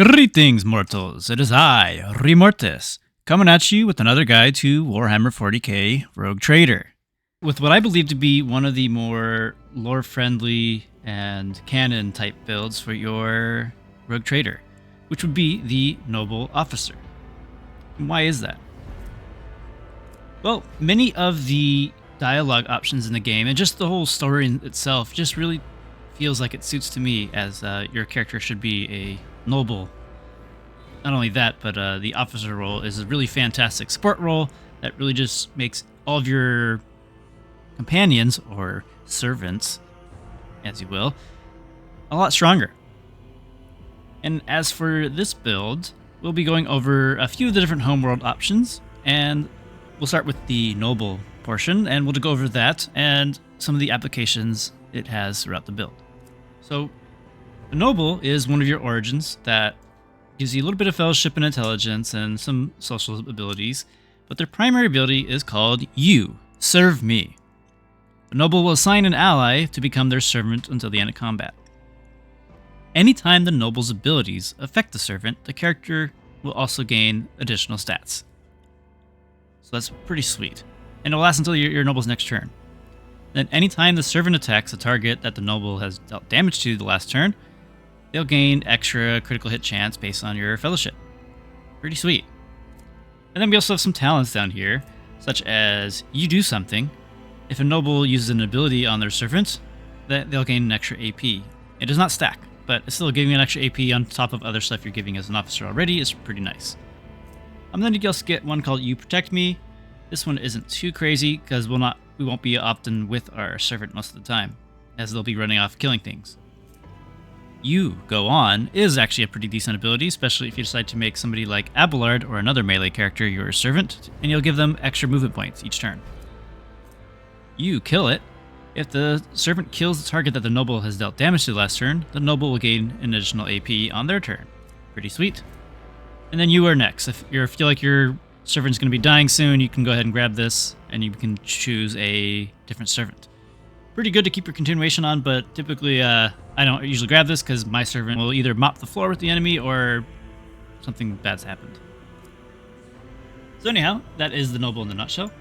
Greetings, mortals. It is I, Remortis, coming at you with another guide to Warhammer 40k Rogue Trader. With what I believe to be one of the more lore-friendly and canon-type builds for your Rogue Trader, which would be the Noble Officer. And why is that? Well, many of the dialogue options in the game, and just the whole story in itself, just really feels like it suits to me, as your character should be a noble. Not only that, but the officer role is a really fantastic support role that really just makes all of your companions, or servants, as you will, a lot stronger. And as for this build, we'll be going over a few of the different homeworld options, and we'll start with the noble portion, and we'll go over that and some of the applications it has throughout the build. So, the noble is one of your origins that gives you a little bit of fellowship and intelligence and some social abilities, but their primary ability is called You, Serve Me. The noble will assign an ally to become their servant until the end of combat. Anytime the noble's abilities affect the servant, the character will also gain additional stats. So that's pretty sweet. And it'll last until your noble's next turn. Then anytime the servant attacks a target that the noble has dealt damage to the last turn, they'll gain extra critical hit chance based on your fellowship. Pretty sweet. And then we also have some talents down here, such as You Do Something. If a noble uses an ability on their servant, they'll gain an extra AP. It does not stack, but it's still giving an extra AP on top of other stuff you're giving as an officer already is pretty nice. Then you also get one called You Protect Me. This one isn't too crazy because we won't be often with our servant most of the time, as they'll be running off killing things. You Go On is actually a pretty decent ability, especially if you decide to make somebody like Abelard or another melee character your servant, and you'll give them extra movement points each turn. You Kill It. If the servant kills the target that the noble has dealt damage to last turn, the noble will gain an additional AP on their turn. Pretty sweet. And then You Are Next. If you feel like your servant's going to be dying soon, you can go ahead and grab this, and you can choose a different servant. Pretty good to keep your continuation on, but typically I don't usually grab this because my servant will either mop the floor with the enemy or something bad's happened. So anyhow, that is the noble in the nutshell.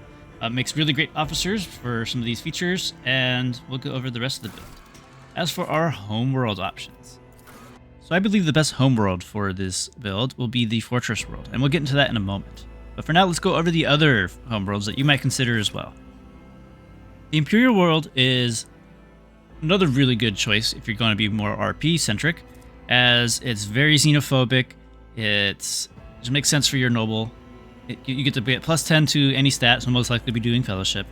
Makes really great officers for some of these features, and we'll go over the rest of the build. As for our homeworld options. So I believe the best homeworld for this build will be the Fortress world, and we'll get into that in a moment. But for now, let's go over the other homeworlds that you might consider as well. The Imperial world is another really good choice if you're going to be more RP-centric, as it's very xenophobic. It makes sense for your noble. You get to be at plus 10 to any stat, so most likely be doing fellowship.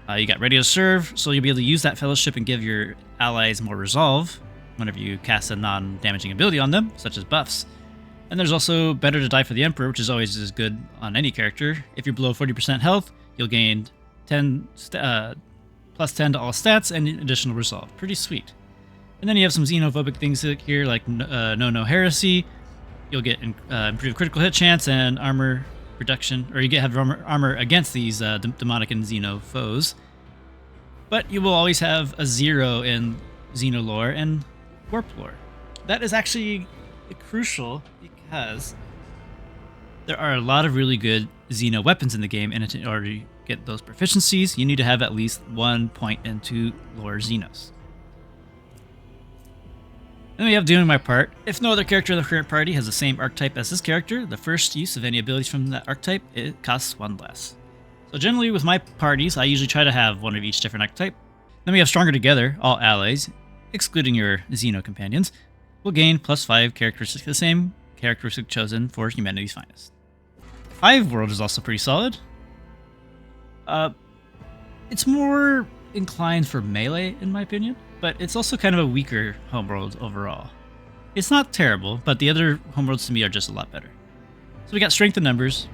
You got Ready to Serve, so you'll be able to use that fellowship and give your allies more resolve whenever you cast a non-damaging ability on them, such as buffs. And there's also Better to Die for the Emperor, which is always as good on any character. If you're below 40% health, you'll gain plus 10 to all stats and additional resolve. Pretty sweet. And then you have some xenophobic things here, like No Heresy. You'll get improved critical hit chance and armor reduction, or you have armor against these demonic and xeno foes. But you will always have a 0 in xeno lore and warp lore. That is actually crucial because there are a lot of really good xeno weapons in the game, and in order to get those proficiencies, you need to have at least 1 point into lore xenos. Then we have doing my part. If no other character in the current party has the same archetype as this character, the first use of any abilities from that archetype, it costs 1 less. So generally with my parties, I usually try to have one of each different archetype. Then we have Stronger Together. All allies, excluding your xeno companions, will gain plus 5 characteristics, the same characteristic chosen for humanity's finest. Hive World is also pretty solid. It's more inclined for melee, in my opinion, but it's also kind of a weaker homeworld overall. It's not terrible, but the other homeworlds to me are just a lot better. So we got Strength in Numbers.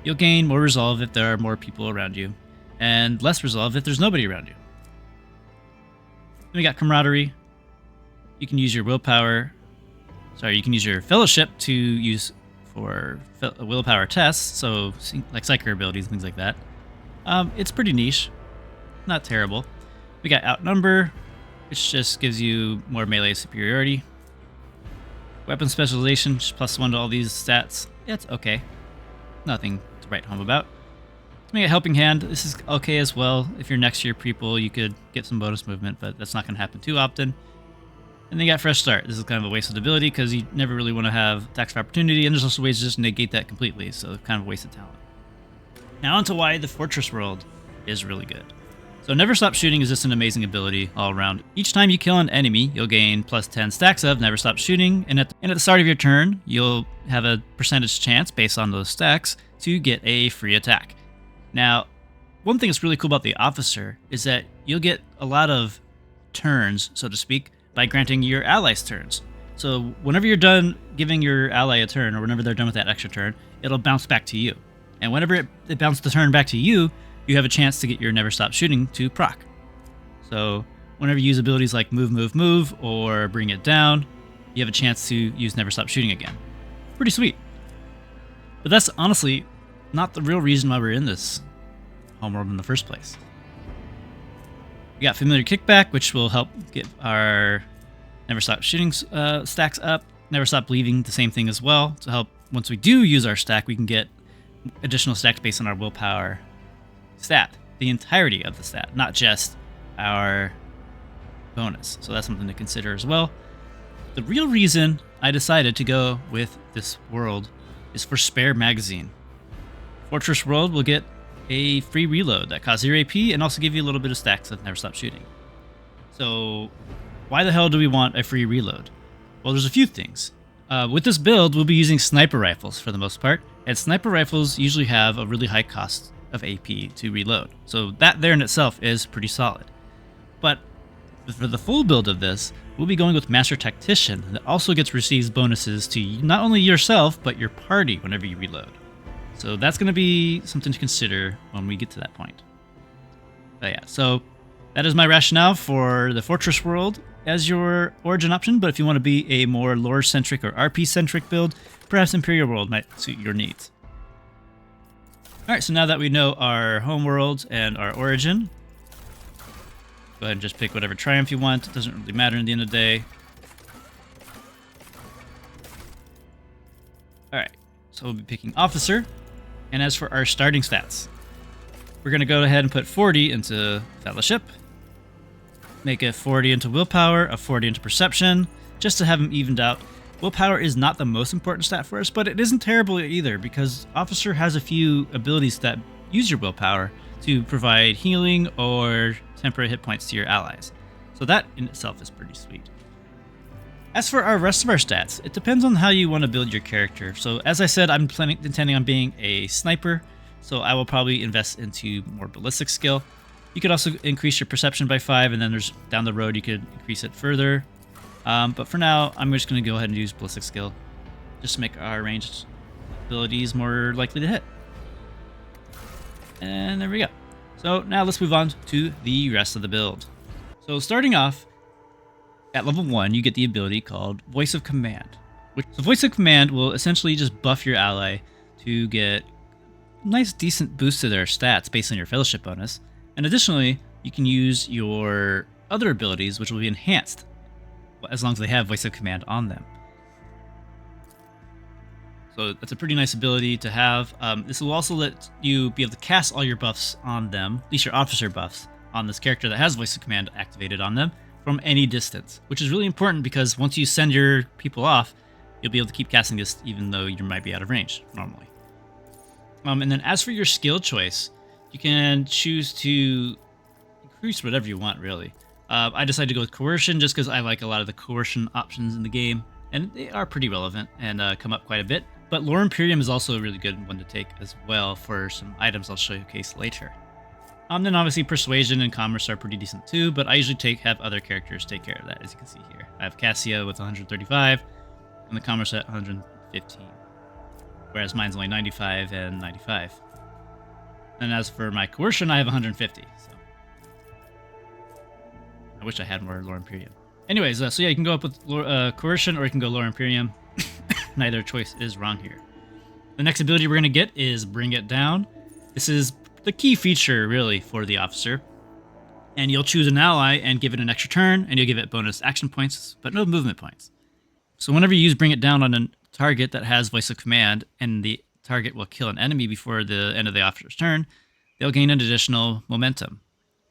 You'll gain more resolve if there are more people around you, and less resolve if there's nobody around you. Then we got Camaraderie. You can use your willpower. You can use your fellowship to use for willpower tests, so like psychic abilities and things like that. It's pretty niche, not terrible. We got Outnumber, which just gives you more melee superiority. Weapon specialization, +1 to all these stats. Yeah, it's okay. Nothing to write home about. To make a helping hand, this is okay as well. If you're next to your people, you could get some bonus movement, but that's not going to happen too often. And then you got Fresh Start. This is kind of a wasted ability because you never really want to have attacks of opportunity, and there's also ways to just negate that completely, so kind of a wasted talent. Now onto why the Fortress World is really good. So Never Stop Shooting is just an amazing ability all around. Each time you kill an enemy, you'll gain +10 stacks of Never Stop Shooting, and at the start of your turn, you'll have a percentage chance based on those stacks to get a free attack. Now, one thing that's really cool about the Officer is that you'll get a lot of turns, so to speak, by granting your allies turns. So whenever you're done giving your ally a turn, or whenever they're done with that extra turn, it'll bounce back to you. And whenever it bounces the turn back to you, you have a chance to get your Never Stop Shooting to proc. So whenever you use abilities like Move, Move, Move, or Bring It Down, you have a chance to use Never Stop Shooting again. Pretty sweet. But that's honestly not the real reason why we're in this homeworld in the first place. We got Familiar Kickback, which will help get our Never Stop Shooting stacks up. Never Stop Leaving, the same thing as well, to help once we do use our stack, we can get additional stacks based on our willpower stat, the entirety of the stat, not just our bonus. So that's something to consider as well. The real reason I decided to go with this world is for Spare Magazine. Fortress World will get a free reload that costs 0 AP and also give you a little bit of stacks of Never Stop Shooting. So why the hell do we want a free reload? Well, there's a few things. With this build, we'll be using sniper rifles for the most part, and sniper rifles usually have a really high cost of AP to reload. So that there in itself is pretty solid. But for the full build of this, we'll be going with Master Tactician that also receives bonuses to not only yourself, but your party whenever you reload. So that's going to be something to consider when we get to that point. But yeah, so that is my rationale for the Fortress World as your origin option, but if you want to be a more lore-centric or RP-centric build, perhaps Imperial World might suit your needs. Alright, so now that we know our homeworld and our origin, go ahead and just pick whatever Triumph you want. It doesn't really matter at the end of the day. Alright, so we'll be picking Officer. And as for our starting stats, we're going to go ahead and put 40 into Fellowship, make a 40 into Willpower, a 40 into Perception, just to have them evened out. Willpower is not the most important stat for us, but it isn't terrible either, because Officer has a few abilities that use your willpower to provide healing or temporary hit points to your allies. So that in itself is pretty sweet. As for our rest of our stats, it depends on how you want to build your character. So as I said, I'm intending on being a sniper, so I will probably invest into more ballistic skill. You could also increase your perception by 5, and then there's down the road you could increase it further. But for now, I'm just going to go ahead and use ballistic skill, just to make our ranged abilities more likely to hit. And there we go. So now let's move on to the rest of the build. So starting off, at level 1, you get the ability called Voice of Command. So Voice of Command will essentially just buff your ally to get a nice decent boost to their stats based on your Fellowship bonus. And additionally, you can use your other abilities, which will be enhanced as long as they have Voice of Command on them. So that's a pretty nice ability to have. This will also let you be able to cast all your buffs on them, at least your officer buffs, on this character that has Voice of Command activated on them from any distance, which is really important because once you send your people off, you'll be able to keep casting this even though you might be out of range normally. And then as for your skill choice, you can choose to increase whatever you want, really. I decided to go with Coercion just because I like a lot of the Coercion options in the game, and they are pretty relevant and come up quite a bit. But Lore Imperium is also a really good one to take as well for some items I'll showcase later. Then obviously Persuasion and Commerce are pretty decent too, but I usually have other characters take care of that, as you can see here. I have Cassia with 135, and the Commerce at 115, whereas mine's only 95 and 95. And as for my Coercion, I have 150, so I wish I had more Lore Imperium. Anyways, so yeah, you can go up with Coercion, or you can go Lore Imperium. Neither choice is wrong here. The next ability we're going to get is Bring It Down. This is the key feature, really, for the Officer. And you'll choose an ally and give it an extra turn, and you'll give it bonus action points, but no movement points. So whenever you use Bring It Down on a target that has Voice of Command and the target will kill an enemy before the end of the officer's turn, they'll gain an additional momentum,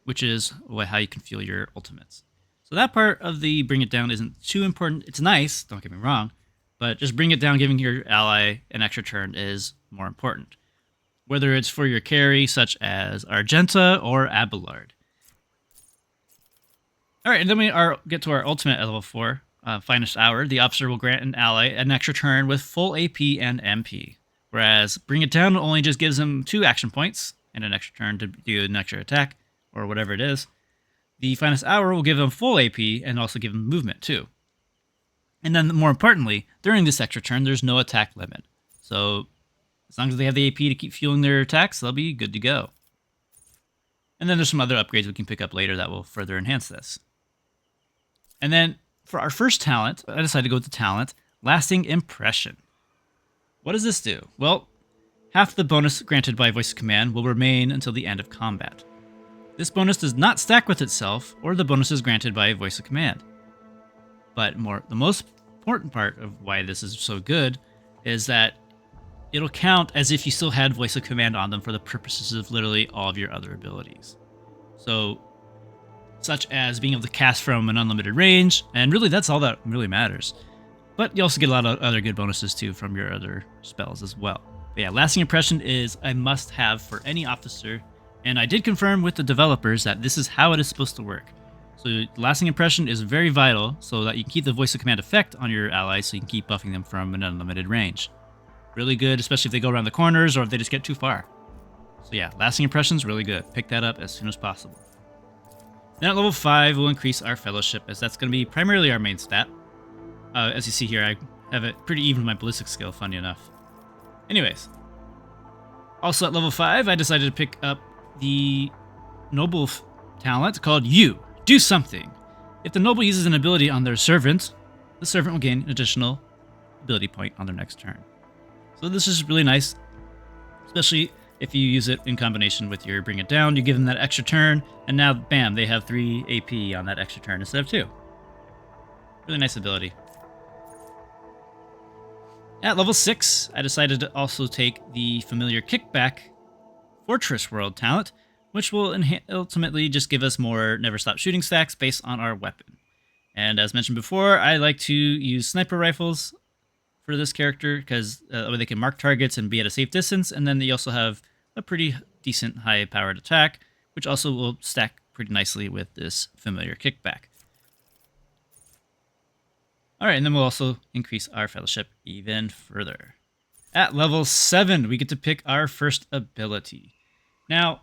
which is how you can fuel your ultimates. So that part of the Bring It Down isn't too important. It's nice, don't get me wrong, but just Bring It Down, giving your ally an extra turn is more important. Whether it's for your carry, such as Argenta or Abelard. Alright, and then we get to our ultimate at level 4, Finest Hour. The officer will grant an ally an extra turn with full AP and MP. Whereas Bring It Down only just gives him 2 action points and an extra turn to do an extra attack, or whatever it is. The Finest Hour will give him full AP and also give him movement too. And then more importantly, during this extra turn, there's no attack limit. So as long as they have the AP to keep fueling their attacks, they'll be good to go. And then there's some other upgrades we can pick up later that will further enhance this. And then for our first talent, I decided to go with the talent, Lasting Impression. What does this do? Well, half the bonus granted by Voice of Command will remain until the end of combat. This bonus does not stack with itself or the bonuses granted by Voice of Command. But the most important part of why this is so good is that it'll count as if you still had Voice of Command on them for the purposes of literally all of your other abilities. So, such as being able to cast from an unlimited range, and really that's all that really matters. But you also get a lot of other good bonuses too from your other spells as well. But yeah, Lasting Impression is a must-have for any officer, and I did confirm with the developers that this is how it is supposed to work. So Lasting Impression is very vital so that you can keep the Voice of Command effect on your allies so you can keep buffing them from an unlimited range. Really good, especially if they go around the corners or if they just get too far. So yeah, Lasting Impression is really good. Pick that up as soon as possible. Then at level 5, we'll increase our Fellowship, as that's going to be primarily our main stat. As you see here, I have it pretty even with my ballistic skill, funny enough. Anyways. Also at level 5, I decided to pick up the Noble talent called You. Do Something. If the Noble uses an ability on their servant, the servant will gain an additional ability point on their next turn. So this is really nice, especially if you use it in combination with your Bring It Down. You give them that extra turn, and now, bam, they have 3 AP on that extra turn instead of 2. Really nice ability. At level 6, I decided to also take the Familiar Kickback Fortress World talent, which will ultimately just give us more Never Stop Shooting stacks based on our weapon. And as mentioned before, I like to use sniper rifles for this character because they can mark targets and be at a safe distance, and then they also have a pretty decent high-powered attack, which also will stack pretty nicely with this Familiar Kickback. Alright, and then we'll also increase our Fellowship even further. At level 7, we get to pick our first ability. Now,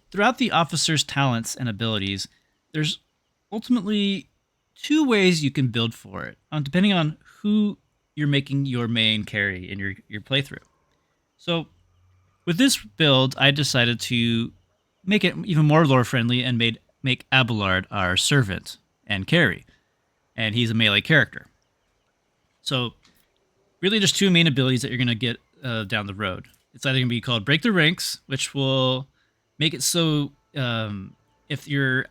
throughout the officer's talents and abilities, there's ultimately 2 ways you can build for it, depending on who you're making your main carry in your playthrough. So, with this build, I decided to make it even more lore-friendly and make Abelard our servant and carry. And he's a melee character. So, really just 2 main abilities that you're going to get down the road. It's either going to be called Break the Ranks, which will make it so if your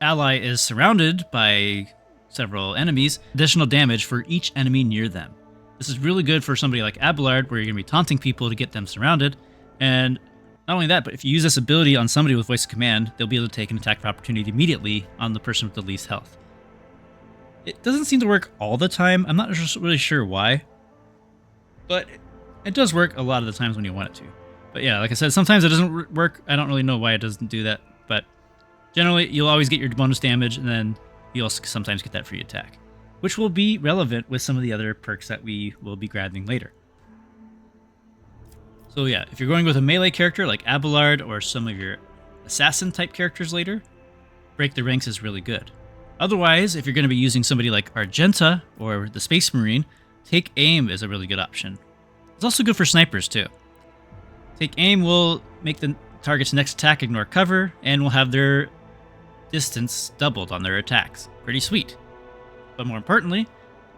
ally is surrounded by several enemies, additional damage for each enemy near them. This is really good for somebody like Abelard, where you're going to be taunting people to get them surrounded. And not only that, but if you use this ability on somebody with Voice of Command, they'll be able to take an attack of opportunity immediately on the person with the least health. It doesn't seem to work all the time. I'm not really sure why. But it does work a lot of the times when you want it to. But yeah, like I said, sometimes it doesn't work. I don't really know why it doesn't do that. But generally, you'll always get your bonus damage, and then you also sometimes get that free attack, which will be relevant with some of the other perks that we will be grabbing later. So yeah, if you're going with a melee character like Abelard or some of your assassin-type characters later, Break the Ranks is really good. Otherwise, if you're going to be using somebody like Argenta or the Space Marine, Take Aim is a really good option. It's also good for snipers too. Take Aim will make the target's next attack ignore cover, and will have their distance doubled on their attacks. Pretty sweet. But more importantly,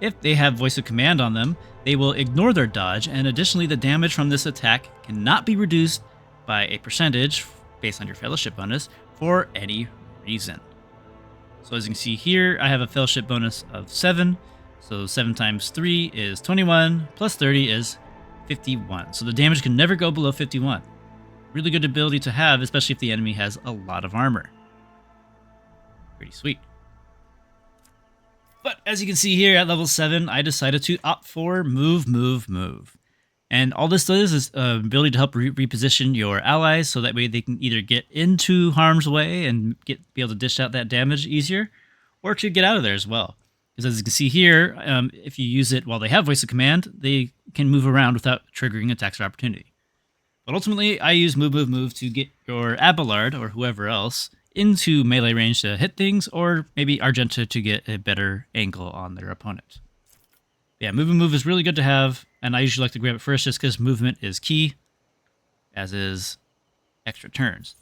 if they have Voice of Command on them, they will ignore their dodge, and additionally the damage from this attack cannot be reduced by a percentage based on your Fellowship bonus for any reason. So as you can see here, I have a Fellowship bonus of 7, So 7 times 3 is 21, plus 30 is 51. So the damage can never go below 51. Really good ability to have, especially if the enemy has a lot of armor. Pretty sweet. But as you can see here at level 7, I decided to opt for move, move, move. And all this does is ability to help reposition your allies so that way they can either get into harm's way and be able to dish out that damage easier, or to get out of there as well. Because as you can see here, if you use it while they have voice of command, they can move around without triggering attacks of opportunity. But ultimately, I use move, move, move to get your Abelard or whoever else into melee range to hit things, or maybe Argenta to get a better angle on their opponent. Yeah, move and move is really good to have, and I usually like to grab it first just because movement is key, as is extra turns.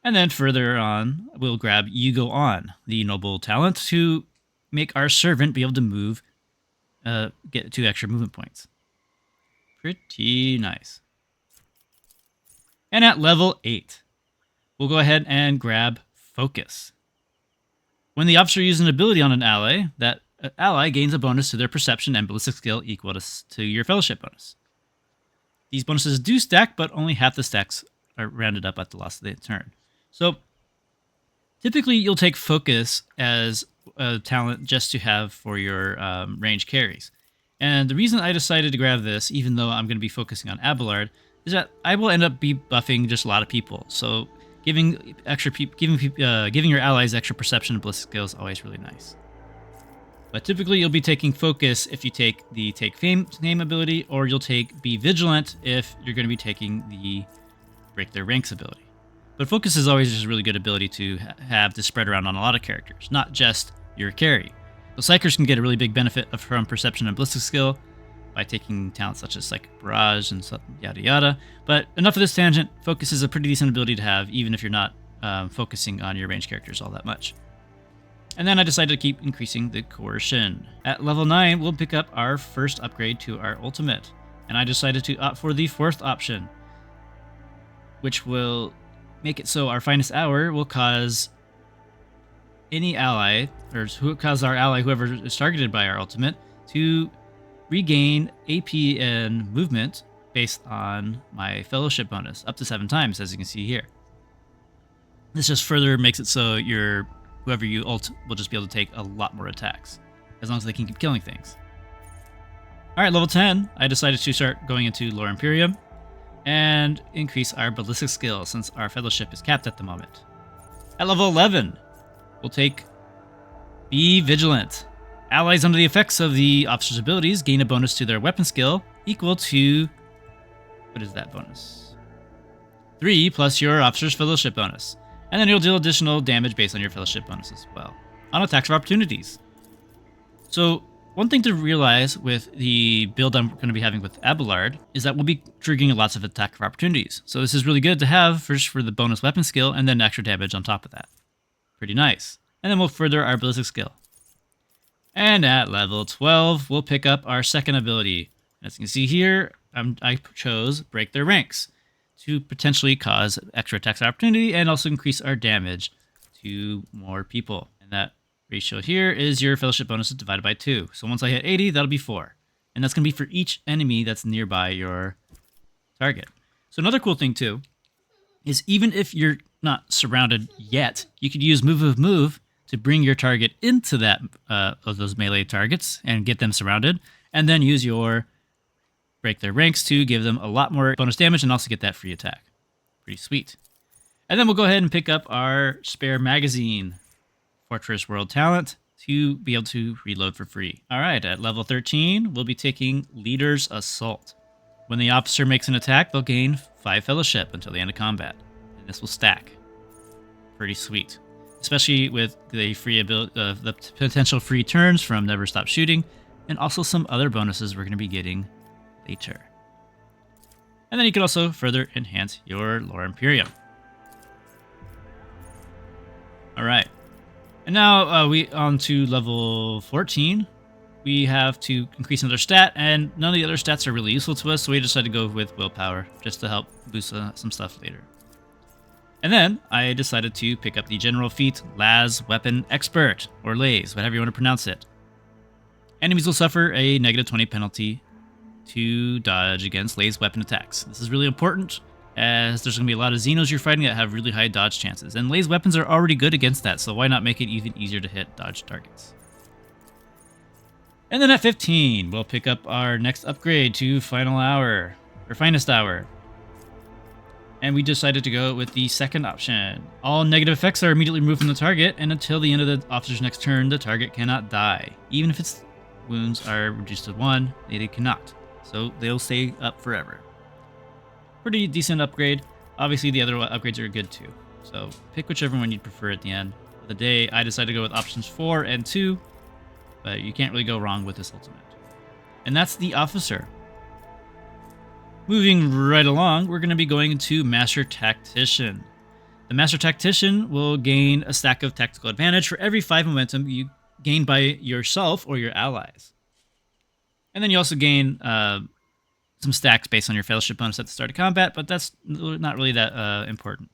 And then further on, we'll grab You Go On, the noble talent, to make our servant be able to move, get 2 extra movement points. Pretty nice. And at level 8, we'll go ahead and grab Focus. When the officer uses an ability on an ally, that ally gains a bonus to their perception and ballistic skill equal to your fellowship bonus. These bonuses do stack, but only half the stacks are rounded up at the last of the turn. So typically you'll take Focus as a talent just to have for your range carries. And the reason I decided to grab this, even though I'm going to be focusing on Abelard, is that I will end up buffing just a lot of people. So giving your allies extra perception and ballistic skill is always really nice. But typically you'll be taking Focus if you take the Take Fame ability, or you'll take Be Vigilant if you're going to be taking the Break Their Ranks ability. But Focus is always just a really good ability to have to spread around on a lot of characters, not just your carry. The Psychers can get a really big benefit from perception and ballistic skill by taking talents such as like Barrage and yada yada. But enough of this tangent. Focus is a pretty decent ability to have, even if you're not focusing on your range characters all that much. And then I decided to keep increasing the Coercion. At level 9, we'll pick up our first upgrade to our ultimate. And I decided to opt for the 4th option, which will make it so our finest hour will cause any ally, or cause our ally, whoever is targeted by our ultimate, to regain AP and movement based on my fellowship bonus, up to 7 times, as you can see here. This just further makes it so whoever you ult will just be able to take a lot more attacks, as long as they can keep killing things. Alright, level 10, I decided to start going into Lore Imperium and increase our ballistic skill since our fellowship is capped at the moment. At level 11, we'll take Be Vigilant. Allies under the effects of the officer's abilities gain a bonus to their weapon skill equal to, what is that bonus? 3 plus your officer's fellowship bonus. And then you'll deal additional damage based on your fellowship bonus as well, on attacks of opportunities. So one thing to realize with the build I'm going to be having with Abelard is that we'll be triggering lots of attack of opportunities. So this is really good to have first for the bonus weapon skill and then extra damage on top of that. Pretty nice. And then we'll further our ballistic skill. And at level 12, we'll pick up our second ability. As you can see here, I chose Break Their Ranks to potentially cause extra attacks of opportunity and also increase our damage to more people. And that ratio here is your fellowship bonus divided by 2. So once I hit 80, that'll be 4. And that's going to be for each enemy that's nearby your target. So another cool thing too is even if you're not surrounded yet, you could use move to bring your target into that of those melee targets and get them surrounded, and then use your Break Their Ranks to give them a lot more bonus damage and also get that free attack. Pretty sweet. And then we'll go ahead and pick up our spare magazine, Fortress World Talent, to be able to reload for free. All right, at level 13, we'll be taking Leader's Assault. When the officer makes an attack, they'll gain 5 fellowship until the end of combat, and this will stack. Pretty sweet. Especially with the free ability, the potential free turns from Never Stop Shooting, and also some other bonuses we're going to be getting later. And then you can also further enhance your Lore Imperium. All right, and now we on to level 14. We have to increase another stat, and none of the other stats are really useful to us, so we decided to go with Willpower just to help boost some stuff later. And then I decided to pick up the general feat Laz Weapon Expert, or Laze, whatever you want to pronounce it. Enemies will suffer a negative 20 penalty to dodge against laser weapon attacks. This is really important, as there's going to be a lot of Xenos you're fighting that have really high dodge chances. And laser weapons are already good against that, so why not make it even easier to hit dodge targets? And then at 15, we'll pick up our next upgrade to Final Hour, or Finest Hour. And we decided to go with the second option. All negative effects are immediately removed from the target, and until the end of the officer's next turn, the target cannot die. Even if its wounds are reduced to 1, they cannot. So they'll stay up forever. Pretty decent upgrade. Obviously, the other upgrades are good too. So pick whichever one you'd prefer at the end of the day. I decided to go with options 4 and 2, but you can't really go wrong with this ultimate. And that's the officer. Moving right along, we're going to be going into Master Tactician. The Master Tactician will gain a stack of tactical advantage for every 5 momentum you gain by yourself or your allies. And then you also gain some stacks based on your fellowship bonus at the start of combat, but that's not really that important.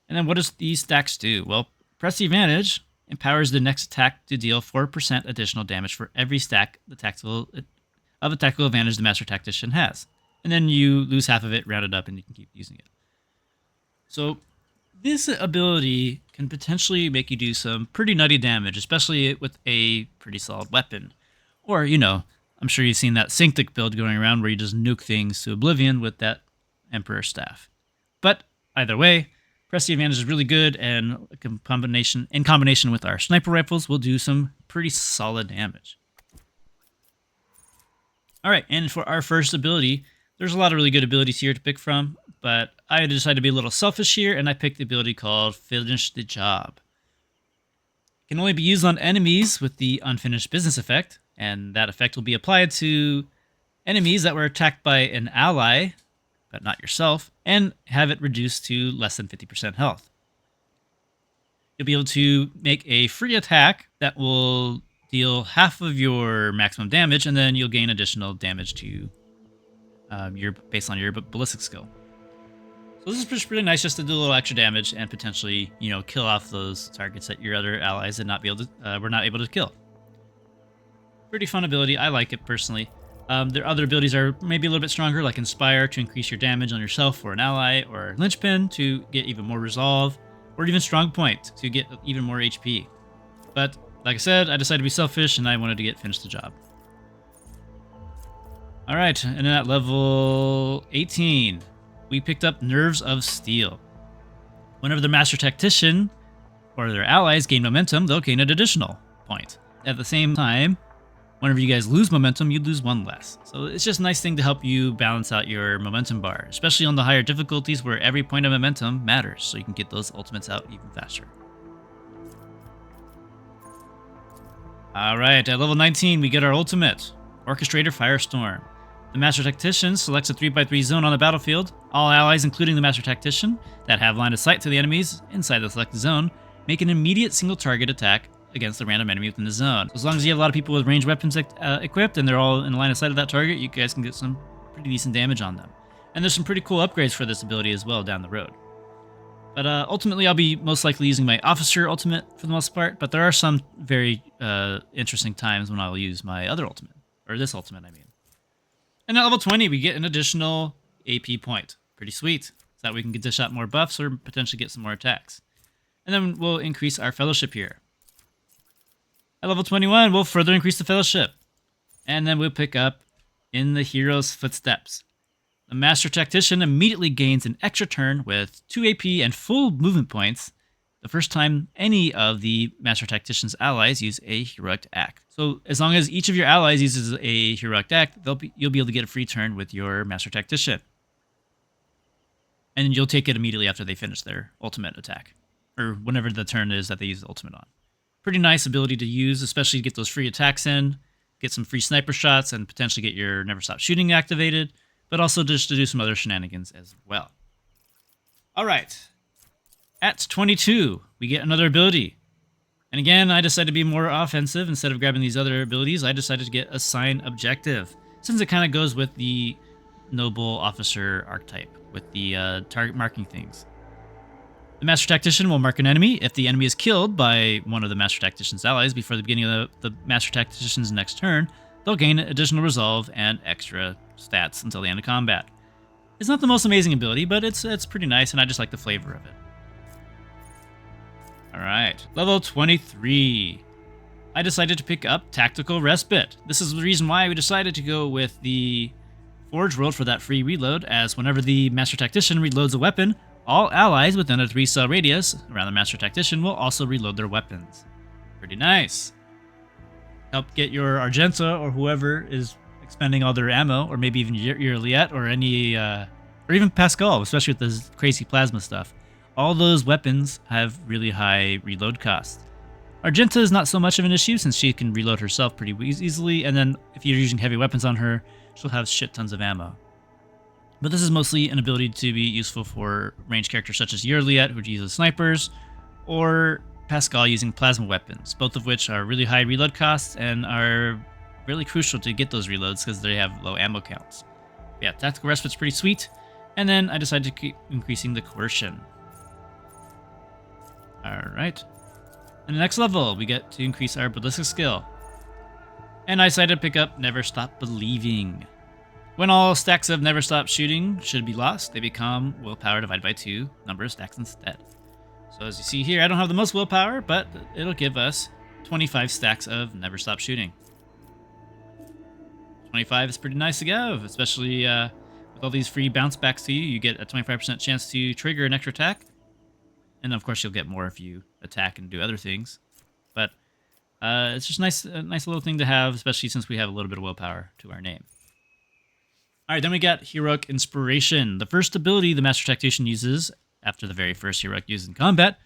And then what does these stacks do? Well, press the advantage empowers the next attack to deal 4% additional damage for every stack of a tactical advantage the Master Tactician has. And then you lose half of it, round it up, and you can keep using it. So this ability can potentially make you do some pretty nutty damage, especially with a pretty solid weapon. Or, you know, I'm sure you've seen that Synctic build going around where you just nuke things to oblivion with that Emperor staff. But either way, press the advantage is really good, and in combination with our sniper rifles, will do some pretty solid damage. All right, and for our first ability, there's a lot of really good abilities here to pick from, but I decided to be a little selfish here, and I picked the ability called Finish the Job. It can only be used on enemies with the Unfinished Business effect, and that effect will be applied to enemies that were attacked by an ally, but not yourself, and have it reduced to less than 50% health. You'll be able to make a free attack that will deal half of your maximum damage, and then you'll gain additional damage to based on your ballistic skill. So this is just pretty nice, just to do a little extra damage and potentially, you know, kill off those targets that your other allies were not able to kill. Pretty fun ability. I like it personally. Their other abilities are maybe a little bit stronger, like Inspire to increase your damage on yourself or an ally, or Linchpin to get even more resolve, or even Strong Point to get even more HP. But like I said, I decided to be selfish and I wanted to finish the job. All right, and then at level 18, we picked up Nerves of Steel. Whenever the Master Tactician or their allies gain momentum, they'll gain an additional point. At the same time, whenever you guys lose momentum, you lose 1 less. So it's just a nice thing to help you balance out your momentum bar, especially on the higher difficulties where every point of momentum matters, so you can get those ultimates out even faster. All right, at level 19, we get our ultimate, Orchestrator Firestorm. The Master Tactician selects a 3x3 zone on the battlefield. All allies, including the Master Tactician, that have line of sight to the enemies inside the selected zone, make an immediate single target attack against the random enemy within the zone. So as long as you have a lot of people with ranged weapons equipped and they're all in line of sight of that target, you guys can get some pretty decent damage on them. And there's some pretty cool upgrades for this ability as well down the road. But ultimately, I'll be most likely using my Officer ultimate for the most part, but there are some very interesting times when I'll use my other ultimate, or this ultimate, I mean. And at level 20, we get an additional AP point. Pretty sweet. So that we can dish out more buffs or potentially get some more attacks. And then we'll increase our fellowship here. At level 21, we'll further increase the fellowship. And then we'll pick up In the Hero's Footsteps. The Master Tactician immediately gains an extra turn with 2 AP and full movement points the first time any of the Master Tactician's allies use a heroic act. So as long as each of your allies uses a heroic act, you'll be able to get a free turn with your Master Tactician. And you'll take it immediately after they finish their ultimate attack, or whenever the turn is that they use the ultimate on. Pretty nice ability to use, especially to get those free attacks in, get some free sniper shots, and potentially get your Never Stop Shooting activated, but also just to do some other shenanigans as well. All right. At 22, we get another ability. And again, I decided to be more offensive. Instead of grabbing these other abilities, I decided to get Assign Objective, since it kind of goes with the Noble Officer archetype, with the target marking things. The Master Tactician will mark an enemy. If the enemy is killed by one of the Master Tactician's allies before the beginning of the Master Tactician's next turn, they'll gain additional resolve and extra stats until the end of combat. It's not the most amazing ability, but it's pretty nice, and I just like the flavor of it. Alright, level 23. I decided to pick up Tactical Respite. This is the reason why we decided to go with the Forge World for that free reload, as whenever the Master Tactician reloads a weapon, all allies within a 3-cell radius around the Master Tactician will also reload their weapons. Pretty nice. Help get your Argenta or whoever is expending all their ammo, or maybe even your Liet or any, or even Pascal, especially with this crazy plasma stuff. All those weapons have really high reload costs. Argenta is not so much of an issue since she can reload herself pretty easily, and then if you're using heavy weapons on her, she'll have shit tons of ammo. But this is mostly an ability to be useful for ranged characters such as Liet, who uses snipers, or Pascal using plasma weapons, both of which are really high reload costs and are really crucial to get those reloads because they have low ammo counts. Yeah, Tactical Respite's pretty sweet, and then I decided to keep increasing the Coercion. Alright. And the next level, we get to increase our ballistic skill. And I decided to pick up Never Stop Believing. When all stacks of Never Stop Shooting should be lost, they become willpower divided by 2 number of stacks instead. So as you see here, I don't have the most willpower, but it'll give us 25 stacks of Never Stop Shooting. 25 is pretty nice to go, especially with all these free bounce backs to you. You get a 25% chance to trigger an extra attack. And of course, you'll get more if you attack and do other things. But it's just a nice little thing to have, especially since we have a little bit of willpower to our name. All right, then we got Heroic Inspiration. The first ability the Master Tactician uses after the very first heroic used in combat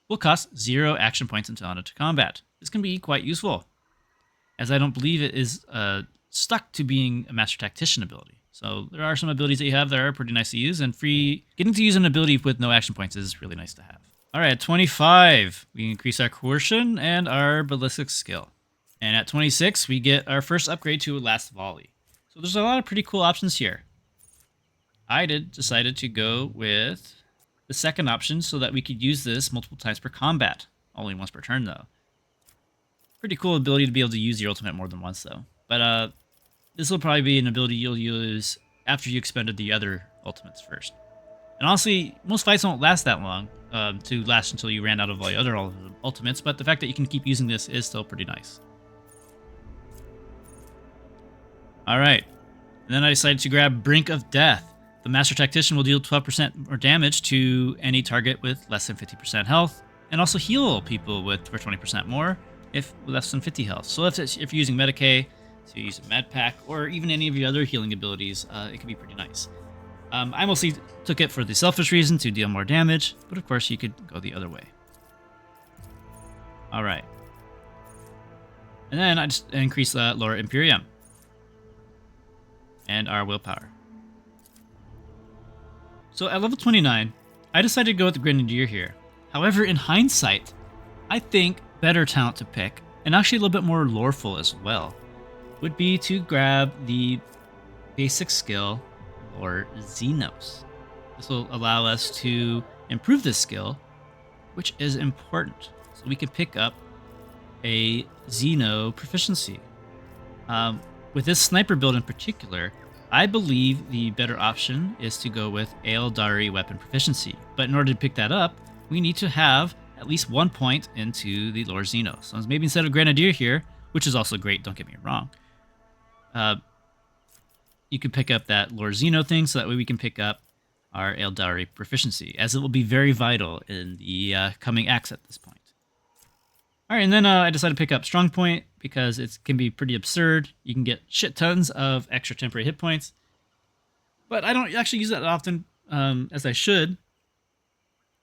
will cost 0 action points until end of combat. This can be quite useful, as I don't believe it is stuck to being a Master Tactician ability. So there are some abilities that you have that are pretty nice to use, and getting to use an ability with no action points is really nice to have. All right, at 25, we increase our Coercion and our ballistic skill. And at 26, we get our first upgrade to Last Volley. So there's a lot of pretty cool options here. I decided to go with the second option so that we could use this multiple times per combat. Only once per turn, though. Pretty cool ability to be able to use your ultimate more than once, though. But this will probably be an ability you'll use after you expended the other ultimates first. And honestly, most fights won't last that long, to last until you ran out of all the other ultimates, but the fact that you can keep using this is still pretty nice. Alright, and then I decided to grab Brink of Death. The Master Tactician will deal 12% more damage to any target with less than 50% health, and also heal people for 20% more if less than 50 health. So if you're using Medicae, to use a med pack, or even any of your other healing abilities, it can be pretty nice. I mostly took it for the selfish reason to deal more damage, but of course you could go the other way. Alright. And then I just increased Laura Imperium. And our willpower. So at level 29, I decided to go with the Grenadier here. However, in hindsight, I think better talent to pick, and actually a little bit more loreful as well, would be to grab the basic skill, or Xenos. This will allow us to improve this skill, which is important. So we can pick up a Xeno proficiency. With this sniper build in particular, I believe the better option is to go with Aeldari weapon proficiency. But in order to pick that up, we need to have at least 1 point into the Lore Xeno. So maybe instead of Grenadier here, which is also great, don't get me wrong, you can pick up that Lore Xeno thing, so that way we can pick up our Aeldari proficiency, as it will be very vital in the coming acts at this point. Alright, and then I decided to pick up Strong Point, because it can be pretty absurd. You can get shit tons of extra temporary hit points, but I don't actually use that often as I should,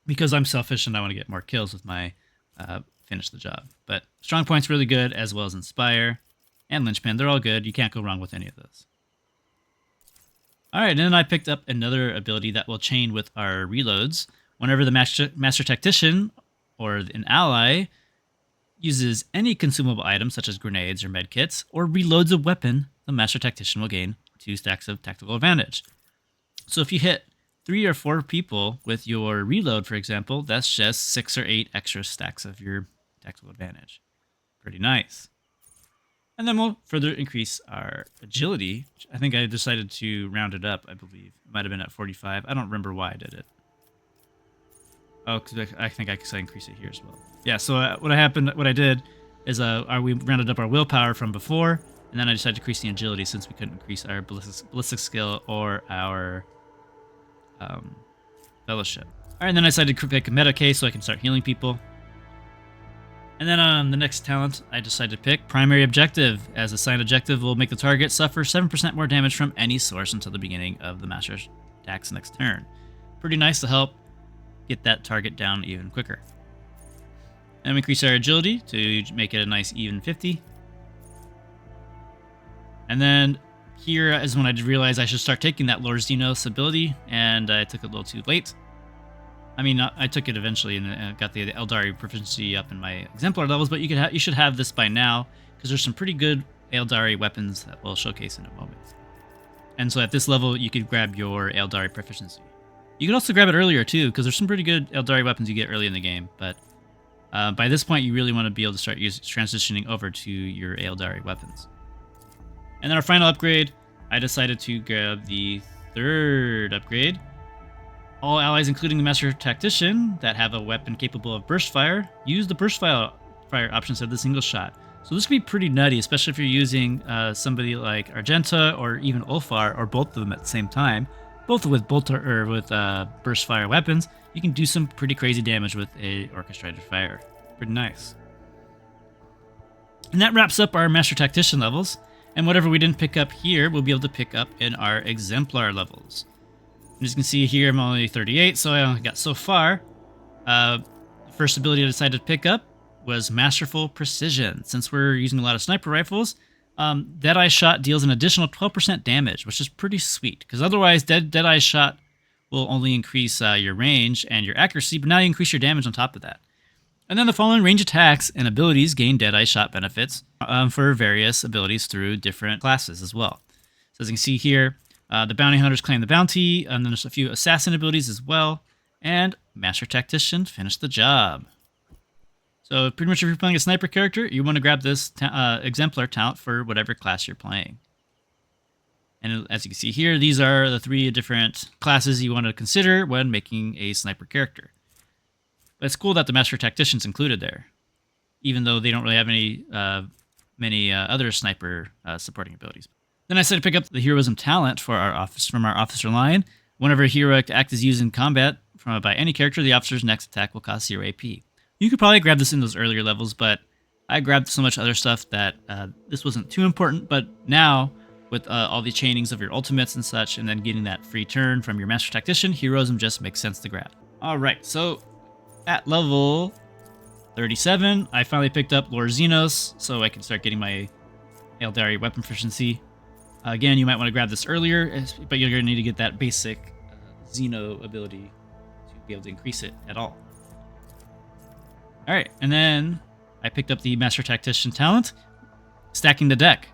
because I'm selfish and I want to get more kills with my finish the job. But Strong Point's really good, as well as Inspire and Lynchpin. They're all good. You can't go wrong with any of those. Alright, and then I picked up another ability that will chain with our reloads. Whenever the Master Tactician or an ally uses any consumable item, such as grenades or medkits, or reloads a weapon, the Master Tactician will gain 2 stacks of tactical advantage. So if you hit 3 or 4 people with your reload, for example, that's just 6 or 8 extra stacks of your tactical advantage. Pretty nice. And then we'll further increase our agility. I think I decided to round it up, I believe. It might have been at 45. I don't remember why I did it. Oh, because I think I could increase it here as well. Yeah, so what I did is we rounded up our willpower from before, and then I decided to increase the agility since we couldn't increase our ballistic skill or our fellowship. All right, and then I decided to pick a meta case so I can start healing people. And then on the next talent, I decided to pick Primary Objective. As assigned objective will make the target suffer 7% more damage from any source until the beginning of the Master's attack's next turn. Pretty nice to help get that target down even quicker. And we increase our agility to make it a nice even 50. And then here is when I realized I should start taking that Lord Xenos ability, and I took it a little too late. I mean, I took it eventually and got the Eldari proficiency up in my Exemplar levels, but you should have this by now, because there's some pretty good Eldari weapons that we'll showcase in a moment. And so at this level, you could grab your Eldari proficiency. You could also grab it earlier too, because there's some pretty good Eldari weapons you get early in the game, but by this point, you really want to be able to start transitioning over to your Eldari weapons. And then our final upgrade, I decided to grab the 3rd upgrade. All allies, including the Master Tactician, that have a weapon capable of burst fire, use the burst fire option instead of the single shot. So this could be pretty nutty, especially if you're using somebody like Argenta or even Ulfar, or both of them at the same time. Both with burst fire weapons, you can do some pretty crazy damage with a orchestrated fire. Pretty nice. And that wraps up our Master Tactician levels. And whatever we didn't pick up here, we'll be able to pick up in our Exemplar levels. As you can see here, I'm only 38, so I only got so far. The first ability I decided to pick up was Masterful Precision. Since we're using a lot of sniper rifles, Deadeye Shot deals an additional 12% damage, which is pretty sweet. Because otherwise, Deadeye Shot will only increase your range and your accuracy, but now you increase your damage on top of that. And then the following range attacks and abilities gain Deadeye Shot benefits for various abilities through different classes as well. So as you can see here, the Bounty Hunters claim the bounty, and then there's a few assassin abilities as well, and Master Tactician finished the job. So pretty much if you're playing a sniper character, you want to grab this Exemplar talent for whatever class you're playing. And as you can see here, these are the 3 different classes you want to consider when making a sniper character. But it's cool that the Master Tactician's included there, even though they don't really have many other sniper supporting abilities. Then I decided to pick up the Heroism talent for from our officer line. Whenever a heroic act is used in combat by any character, the officer's next attack will cost 0 AP. You could probably grab this in those earlier levels, but I grabbed so much other stuff that this wasn't too important. But now, with all the chainings of your ultimates and such, and then getting that free turn from your Master Tactician, Heroism just makes sense to grab. All right, so at level 37, I finally picked up Lord Xenos, so I can start getting my Eldari weapon proficiency. Again, you might want to grab this earlier, but you're going to need to get that basic Xeno ability to be able to increase it at all. All right, and then I picked up the Master Tactician talent, stacking the deck.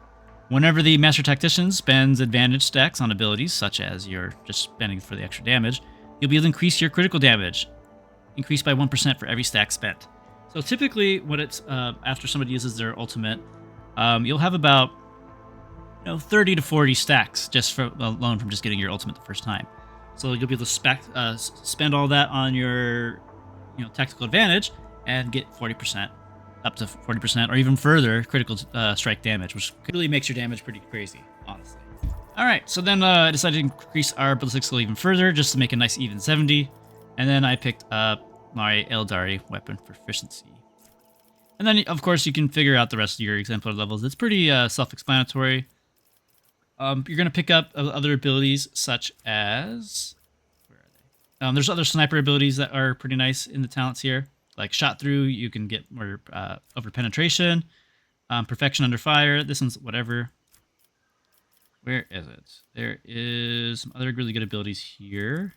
Whenever the Master Tactician spends advantage stacks on abilities, such as you're just spending for the extra damage, you'll be able to increase your critical damage, increased by 1% for every stack spent. So typically, when it's after somebody uses their ultimate, you'll have about 30 to 40 stacks just alone from just getting your ultimate the first time. So you'll be able to spend all that on your tactical advantage and get 40%, up to 40%, or even further critical strike damage, which really makes your damage pretty crazy, honestly. All right, so then I decided to increase our ballistic skill even further just to make a nice even 70. And then I picked up my Eldari weapon proficiency. And then, of course, you can figure out the rest of your Exemplar levels. It's pretty self-explanatory. You're going to pick up other abilities such as... Where are they? There's other sniper abilities that are pretty nice in the talents here. Like Shot Through, you can get more over penetration. Perfection Under Fire, this one's whatever. Where is it? There is some other really good abilities here.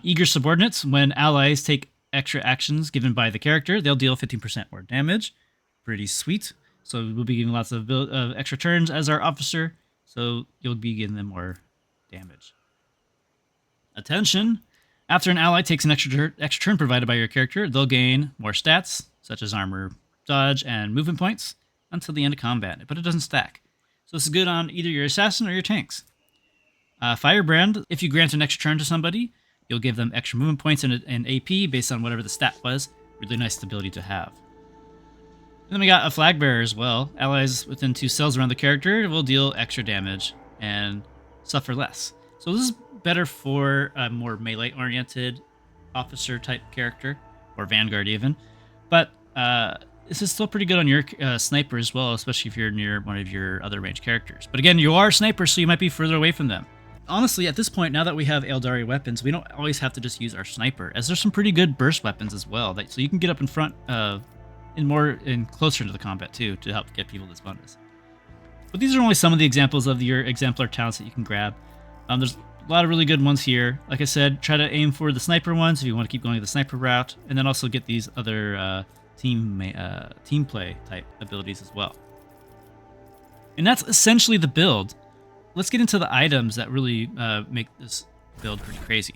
Eager Subordinates, when allies take extra actions given by the character, they'll deal 15% more damage. Pretty sweet. So we'll be getting lots of extra turns as our officer, so you'll be giving them more damage. Attention! After an ally takes an extra turn provided by your character, they'll gain more stats, such as armor, dodge, and movement points, until the end of combat, but it doesn't stack. So this is good on either your assassin or your tanks. Firebrand, if you grant an extra turn to somebody, you'll give them extra movement points and AP based on whatever the stat was. Really nice ability to have. And then we got a flag bearer as well. Allies within 2 cells around the character will deal extra damage and suffer less. So this is better for a more melee-oriented officer-type character, or vanguard even. But this is still pretty good on your sniper as well, especially if you're near one of your other ranged characters. But again, you are a sniper, so you might be further away from them. Honestly, at this point, now that we have Eldari weapons, we don't always have to just use our sniper, as there's some pretty good burst weapons as well, so you can get up in front and closer to the combat too, to help get people this bonus. But these are only some of the examples of your exemplar talents that you can grab. There's a lot of really good ones here. Like I said, try to aim for the sniper ones if you want to keep going the sniper route, and then also get these other team play type abilities as well. And that's essentially the build. Let's get into the items that really make this build pretty crazy.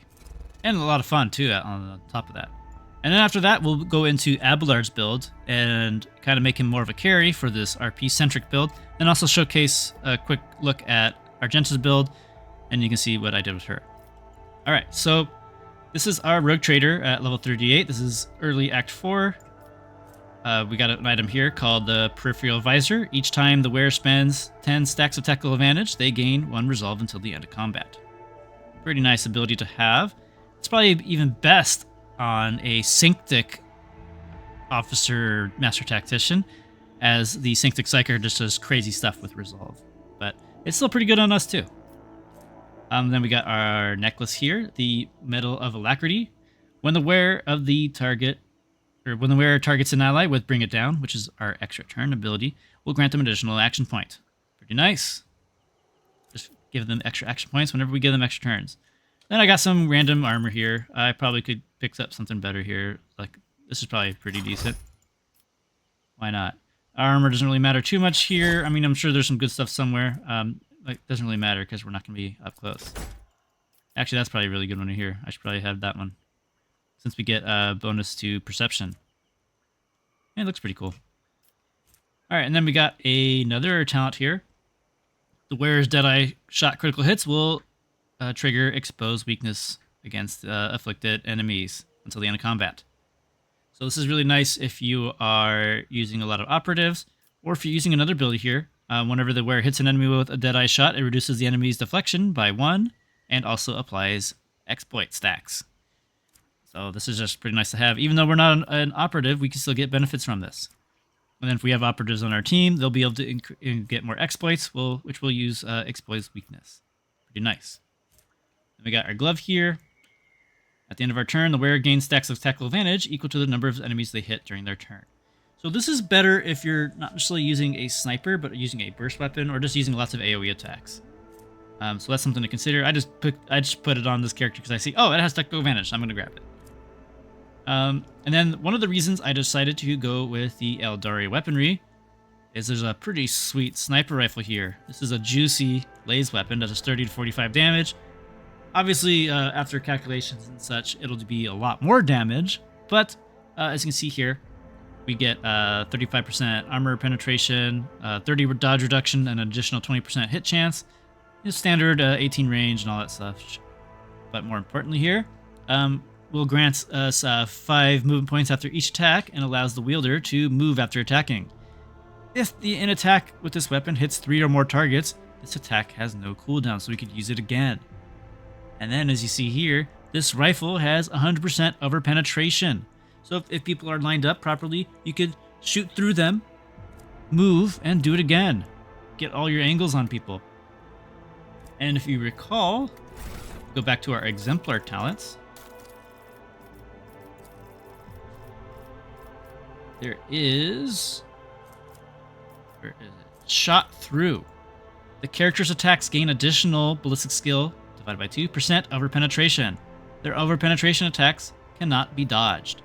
And a lot of fun too on top of that. And then after that, we'll go into Abelard's build and kind of make him more of a carry for this RP-centric build, and also showcase a quick look at Argenta's build, and you can see what I did with her. Alright, so this is our Rogue Trader at level 38. This is early Act 4. We got an item here called the Peripheral Visor. Each time the wearer spends 10 stacks of tactical advantage, they gain 1 resolve until the end of combat. Pretty nice ability to have. It's probably even best on a Synctic Officer Master Tactician, as the Synctic Psyker just does crazy stuff with resolve. But it's still pretty good on us too. Then we got our necklace here, the Medal of Alacrity. When the wearer targets an ally with Bring It Down, which is our extra turn ability, we'll grant them an additional action point. Pretty nice. Just give them extra action points whenever we give them extra turns. Then I got some random armor here. I probably could pick up something better here. Like, this is probably pretty decent. Why not? Our armor doesn't really matter too much here. I mean, I'm sure there's some good stuff somewhere. Doesn't really matter because we're not going to be up close. Actually, that's probably a really good one here. I should probably have that one, since we get a bonus to perception. It looks pretty cool. Alright, and then we got another talent here. The wearer's Deadeye shot critical hits will trigger Expose Weakness against afflicted enemies until the end of combat. So this is really nice if you are using a lot of operatives, or if you're using another ability here. Whenever the wearer hits an enemy with a Deadeye shot, it reduces the enemy's deflection by 1, and also applies exploit stacks. So this is just pretty nice to have. Even though we're not an operative, we can still get benefits from this. And then if we have operatives on our team, they'll be able to get more exploits, which will use Exploits Weakness. Pretty nice. Then we got our glove here. At the end of our turn, the wearer gains stacks of tactical advantage equal to the number of enemies they hit during their turn. So this is better if you're not necessarily using a sniper, but using a burst weapon, or just using lots of AoE attacks. So that's something to consider. I just put it on this character because I see, oh, it has tactical advantage, so I'm going to grab it. And then one of the reasons I decided to go with the Eldari weaponry is there's a pretty sweet sniper rifle here. This is a juicy laser weapon that does 30 to 45 damage. Obviously, after calculations and such, it'll be a lot more damage, but as you can see here, we get 35% armor penetration, 30 dodge reduction, and an additional 20% hit chance. Standard 18 range and all that stuff. But more importantly here, will grant us 5 movement points after each attack and allows the wielder to move after attacking. If an attack with this weapon hits 3 or more targets, this attack has no cooldown, so we could use it again. And then, as you see here, this rifle has 100% over penetration. So if people are lined up properly, you could shoot through them, move, and do it again. Get all your angles on people. And if you recall, go back to our Exemplar talents. There is... Where is it? Shot through. The character's attacks gain additional ballistic skill divided by 2% over penetration. Their over penetration attacks cannot be dodged.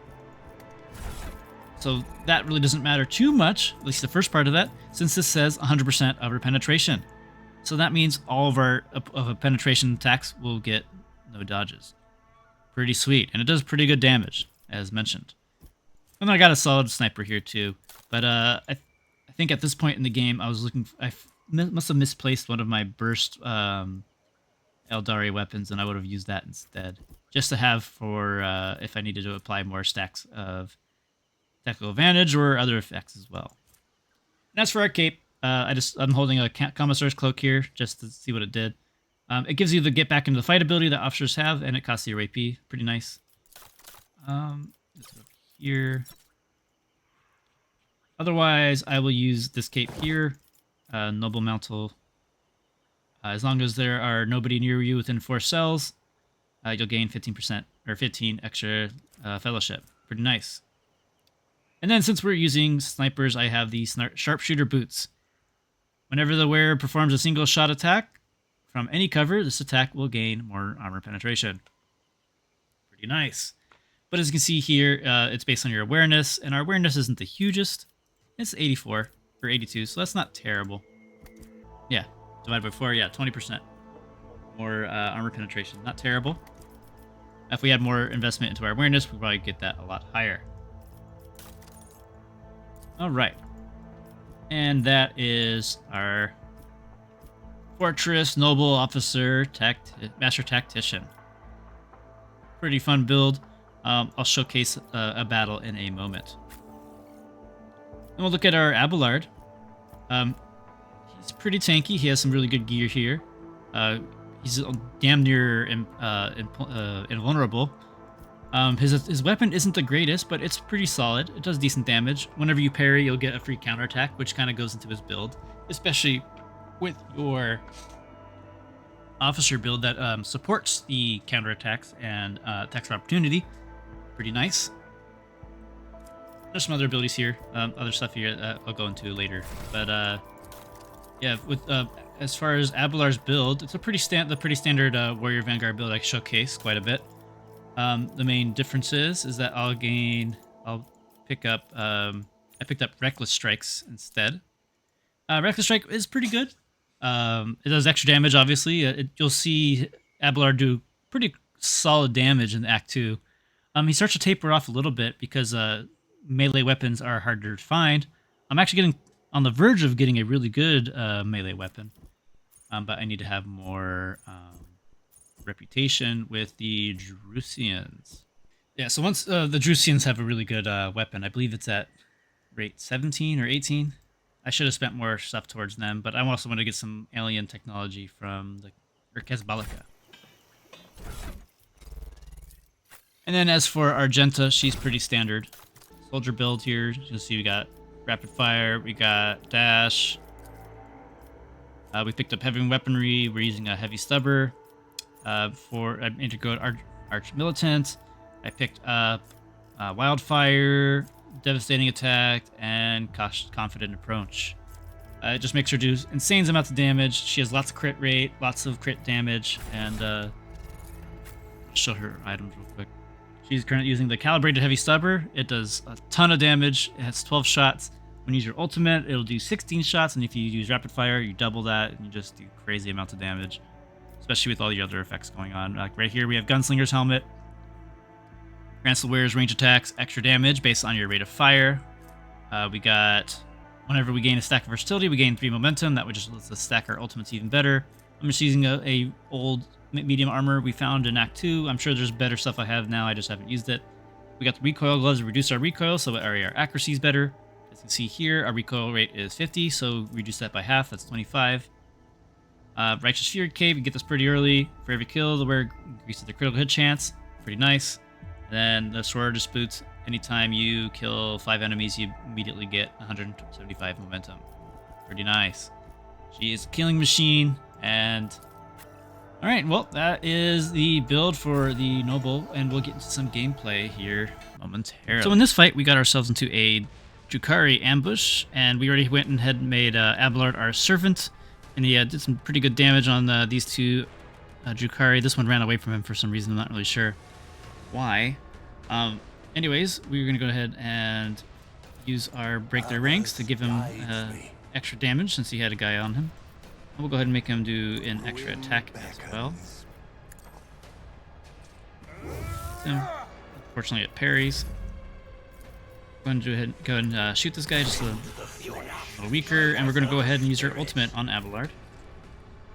So that really doesn't matter too much, at least the first part of that, since this says 100% over penetration. So that means all of our penetration attacks will get no dodges. Pretty sweet, and it does pretty good damage, as mentioned. And I got a solid sniper here too, but I think at this point in the game, I was looking. Must have misplaced one of my burst Eldari weapons, and I would have used that instead, just to have for if I needed to apply more stacks of tactical advantage or other effects as well. And as for our cape, I'm holding a Commissar's Cloak here just to see what it did. It gives you the get back into the fight ability that officers have, and it costs you AP. Pretty nice. Let's go here. Otherwise, I will use this cape here, Noble Mantle. As long as there are nobody near you within 4 cells, you'll gain 15% or 15 extra fellowship. Pretty nice. And then since we're using snipers, I have the sharpshooter boots. Whenever the wearer performs a single shot attack from any cover, this attack will gain more armor penetration. Pretty nice. But as you can see here, it's based on your awareness, and our awareness isn't the hugest. It's 84 or 82, so that's not terrible. Yeah, divided by 4, yeah, 20% more armor penetration. Not terrible. If we had more investment into our awareness, we'd probably get that a lot higher. All right. And that is our Fortress Noble Officer Master Tactician. Pretty fun build. I'll showcase a battle in a moment. And we'll look at our Abelard. He's pretty tanky. He has some really good gear here. He's damn near invulnerable. His weapon isn't the greatest, but it's pretty solid. It does decent damage. Whenever you parry, you'll get a free counterattack, which kind of goes into his build, especially with your officer build that supports the counterattacks and attacks of opportunity. Pretty nice. There's some other abilities here, other stuff here I'll go into later. But yeah, with as far as Abelard's build, it's a pretty standard Warrior Vanguard build I showcase quite a bit. The main difference is that I picked up Reckless Strikes instead. Reckless Strike is pretty good. It does extra damage, obviously. You'll see Abelard do pretty solid damage in Act 2. He starts to taper off a little bit because melee weapons are harder to find. I'm actually getting on the verge of getting a really good melee weapon, but I need to have more reputation with the Drusians. Yeah, so once the Drusians have a really good weapon, I believe it's at rate 17 or 18. I should have spent more stuff towards them, but I also want to get some alien technology from the Urkezbalika. And then as for Argenta, she's pretty standard. Soldier build here. You'll see we got rapid fire, we got dash. We picked up heavy weaponry. We're using a heavy stubber. For Intercode Arch Militant, I picked up Wildfire, Devastating Attack, and Confident Approach. It just makes her do insane amounts of damage. She has lots of crit rate, lots of crit damage, and I'll show her items real quick. She's currently using the Calibrated Heavy Stubber. It does a ton of damage. It has 12 shots. When you use your ultimate, it'll do 16 shots, and if you use Rapid Fire, you double that, and you just do crazy amounts of damage, especially with all the other effects going on. Like right here, we have Gunslinger's Helmet. Grants the wearer's range attacks extra damage based on your rate of fire. We got, whenever we gain a stack of versatility, we gain 3 momentum. That would just let us stack our ultimates even better. I'm just using a old medium armor we found in Act 2. I'm sure there's better stuff I have now, I just haven't used it. We got the recoil gloves to reduce our recoil, so our accuracy is better. As you can see here, our recoil rate is 50, so reduce that by half, that's 25. Righteous Fury Cave, you get this pretty early. For every kill, the wearer increases the critical hit chance. Pretty nice. Then the Sororitas Boots, anytime you kill 5 enemies, you immediately get 175 momentum. Pretty nice. She is a killing machine, and... Alright, well, that is the build for the Noble, and we'll get into some gameplay here momentarily. So in this fight, we got ourselves into a Drukhari ambush, and we already went ahead and made Abelard our servant, and he did some pretty good damage on these two Drukhari. This one ran away from him for some reason, I'm not really sure why. Anyways, we're going to go ahead and use our Break Their Ranks to give him extra damage since he had a guy on him. We'll go ahead and make him do an extra attack as well. him. Unfortunately, it parries. Going to go ahead and shoot this guy just a little weaker, and we're going to go ahead and use our ultimate on Abelard.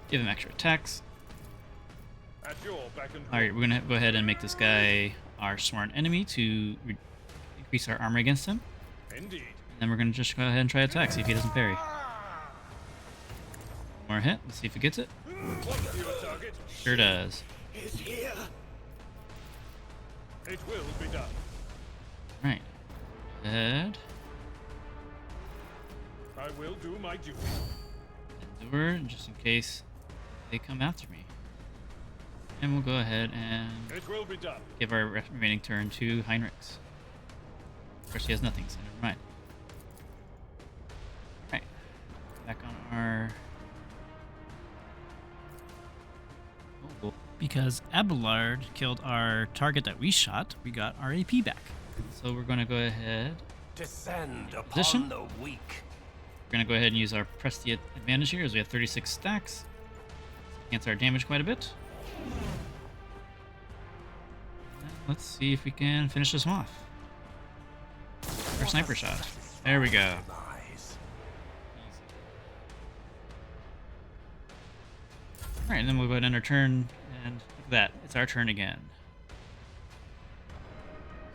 Give him extra attacks. Alright, we're going to go ahead and make this guy our sworn enemy to increase our armor against him. And then we're going to just go ahead and try attack, see if he doesn't parry. More hit, let's see if he gets it. Sure does. It will be done. Right. Head. I will do my duty. Endure, just in case they come after me. And we'll go ahead and it will be done. Give our remaining turn to Heinrichs. Of course, he has nothing, so never mind. Alright. Back on our... Oh, because Abelard killed our target that we shot, we got our AP back. So we're going to go ahead... Descend upon the weak. We're going to go ahead and use our press the advantage here, as we have 36 stacks. Cancel our damage quite a bit. Let's see if we can finish this one off. Our sniper shot. There we go. Alright, and then we'll go ahead and end our turn, and look at that. It's our turn again.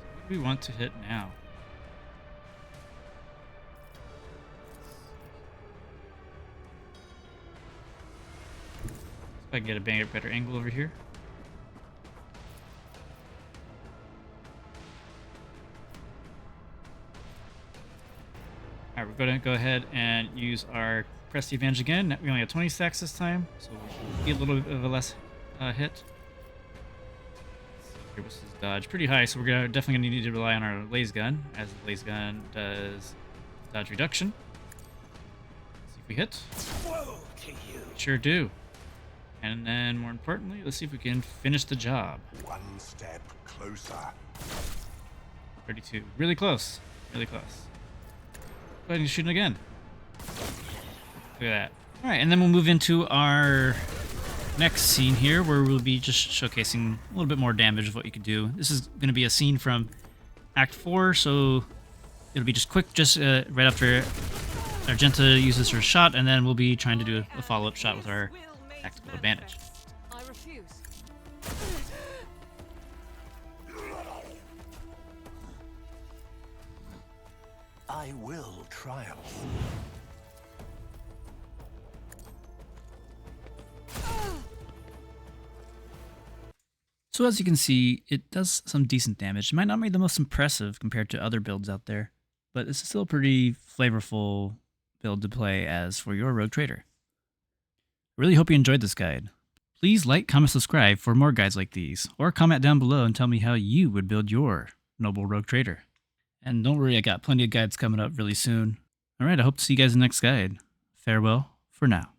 So what do we want to hit now? If I can get a better angle over here. Alright, we're going to go ahead and use our press the advantage again. We only have 20 stacks this time, so we'll get a little bit of a less hit. Here, what's his dodge? Pretty high, so we're definitely going to need to rely on our laser gun, as the laser gun does dodge reduction. Let's see if we hit. Sure do. And then, more importantly, let's see if we can finish the job. One step closer. 32. Really close. Really close. Go ahead and shoot it again. Look at that. Alright, and then we'll move into our next scene here, where we'll be just showcasing a little bit more damage of what you can do. This is going to be a scene from Act 4, so it'll be just quick, just right after Argenta uses her shot, and then we'll be trying to do a follow-up shot with our tactical advantage. I refuse. I will triumph. So as you can see, it does some decent damage. It might not be the most impressive compared to other builds out there, but it's still a pretty flavorful build to play as for your Rogue Trader. I really hope you enjoyed this guide. Please like, comment, subscribe for more guides like these, or comment down below and tell me how you would build your noble Rogue Trader. And don't worry, I got plenty of guides coming up really soon. Alright, I hope to see you guys in the next guide. Farewell for now.